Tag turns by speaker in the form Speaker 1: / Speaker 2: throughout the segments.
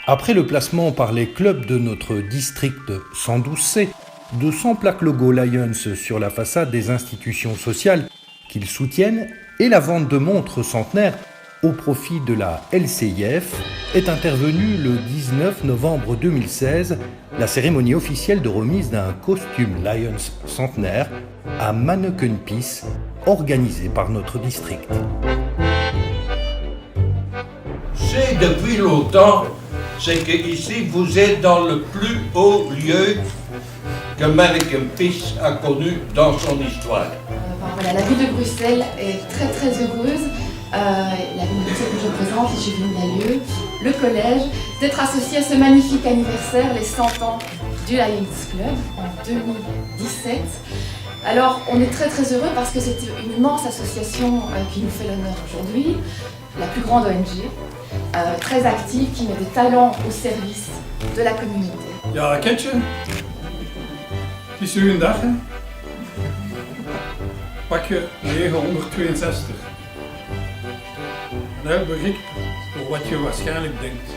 Speaker 1: Après le placement par les clubs de notre district 112C de 100 plaques logo Lions sur la façade des institutions sociales qu'ils soutiennent et la vente de montres centenaires au profit de la LCIF, est intervenue le 19 novembre 2016 la cérémonie officielle de remise d'un costume Lions centenaire à Manneken-Pis, organisée par notre district.
Speaker 2: C'est depuis longtemps, c'est qu'ici vous êtes dans le plus haut lieu que Manneken-Pis a connu dans son histoire.
Speaker 3: Voilà, la ville de Bruxelles est très très heureuse. La ville de Bruxelles que je représente, Échevine Lalieu, le collège, d'être associé à ce magnifique anniversaire, les 100 ans du Lions Club en 2017. Alors on est très très heureux parce que c'est une immense association qui nous fait l'honneur aujourd'hui, la plus grande ONG, très active, qui met des talents au service de la communauté.
Speaker 4: Ja, kent je? Het is nu een dag, hè? Pak je 962. Nou, begrip voor wat je waarschijnlijk denkt.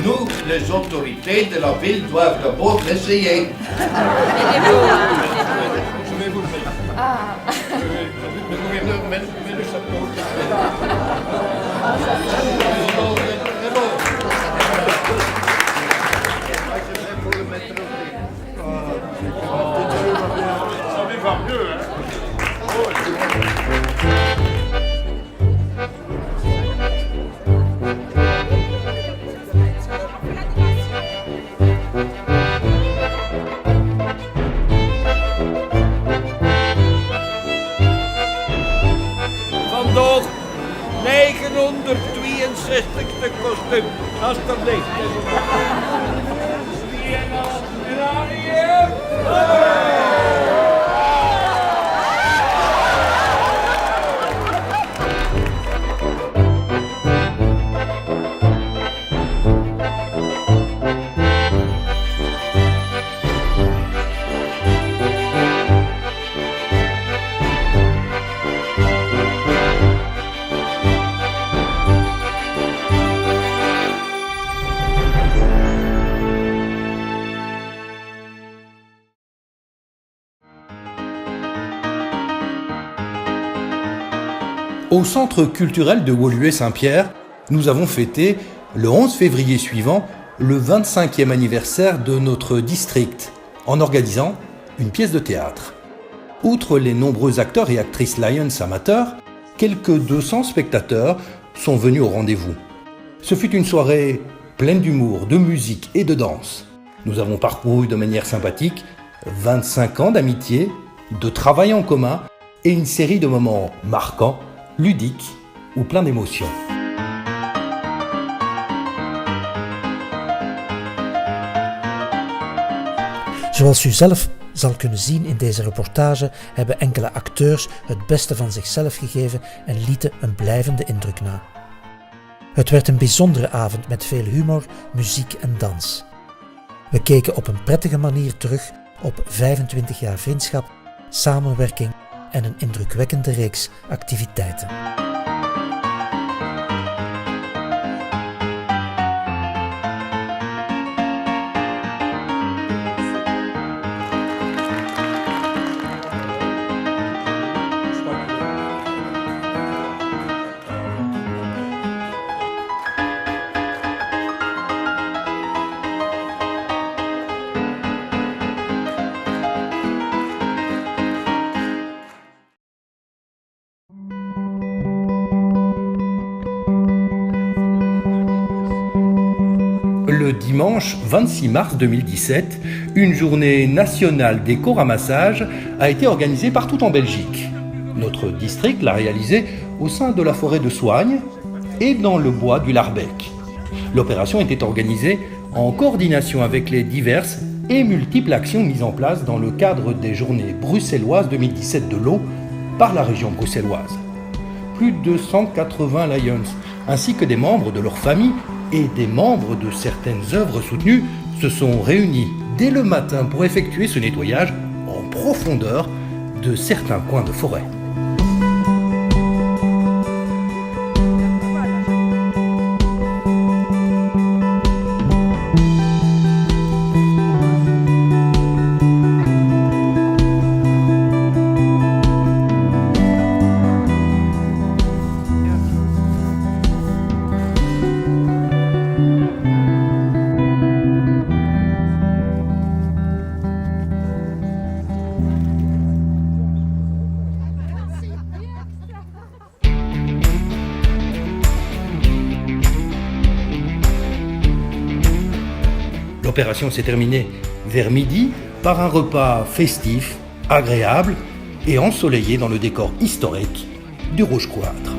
Speaker 2: Nous, les autorités de la ville, doivent d'abord l'essayer.
Speaker 4: Je vais vous le dire.
Speaker 3: Ah.
Speaker 4: Le gouverneur met le chapeau.
Speaker 2: Ça va mieux, hein?
Speaker 5: Vandaag 962 kostuum, alstublieft.
Speaker 1: Au centre culturel de Woluwe-Saint-Pierre, nous avons fêté, le 11 février suivant, le 25e anniversaire de notre district, en organisant une pièce de théâtre. Outre les nombreux acteurs et actrices Lions amateurs, quelques 200 spectateurs sont venus au rendez-vous. Ce fut une soirée pleine d'humour, de musique et de danse. Nous avons parcouru de manière sympathique 25 ans d'amitié, de travail en commun et une série de moments marquants, ludique ou plein d'émotions.
Speaker 6: Zoals u zelf zal kunnen zien in deze reportage, hebben enkele acteurs het beste van zichzelf gegeven en lieten een blijvende indruk na. Het werd een bijzondere avond met veel humor, muziek en dans. We keken op een prettige manier terug op 25 jaar vriendschap, samenwerking en een indrukwekkende reeks activiteiten.
Speaker 1: Le dimanche 26 mars 2017, une journée nationale d'éco-ramassage a été organisée partout en Belgique. Notre district l'a réalisée au sein de la forêt de Soignes et dans le bois du Larbec. L'opération était organisée en coordination avec les diverses et multiples actions mises en place dans le cadre des journées bruxelloises 2017 de l'eau par la région bruxelloise. Plus de 180 Lions, ainsi que des membres de leur famille et des membres de certaines œuvres soutenues se sont réunis dès le matin pour effectuer ce nettoyage en profondeur de certains coins de forêt. L'opération s'est terminée vers midi par un repas festif, agréable et ensoleillé dans le décor historique du Rouge Cloître.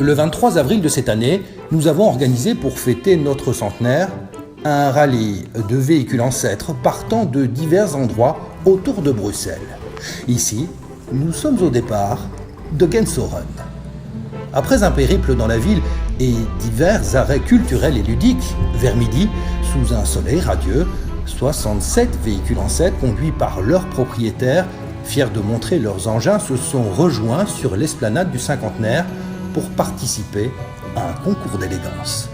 Speaker 1: Le 23 avril de cette année, nous avons organisé pour fêter notre centenaire un rallye de véhicules ancêtres partant de divers endroits autour de Bruxelles. Ici, nous sommes au départ de Gensoren. Après un périple dans la ville et divers arrêts culturels et ludiques, vers midi, sous un soleil radieux, 67 véhicules ancêtres conduits par leurs propriétaires, fiers de montrer leurs engins, se sont rejoints sur l'esplanade du cinquantenaire pour participer à un concours d'élégance.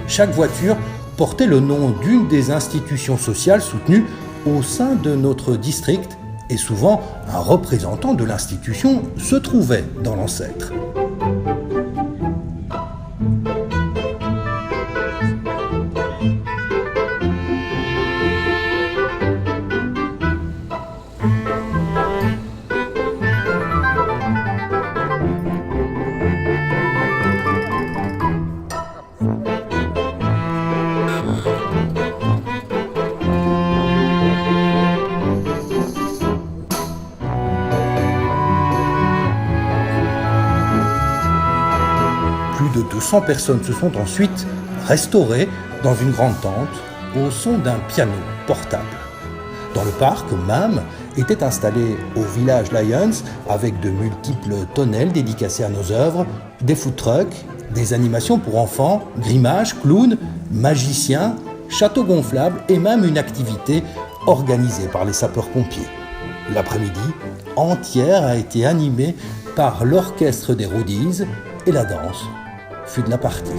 Speaker 1: Chaque voiture portait le nom d'une des institutions sociales soutenues au sein de notre district et souvent un représentant de l'institution se trouvait dans l'ancêtre. Plus de 200 personnes se sont ensuite restaurées dans une grande tente au son d'un piano portable. Dans le parc, MAM était installé au village Lions avec de multiples tonnelles dédicacées à nos œuvres, des food trucks, des animations pour enfants, grimages, clowns, magiciens, châteaux gonflables et même une activité organisée par les sapeurs-pompiers. L'après-midi entière a été animée par l'orchestre des Roadies et la danse fut de la partie.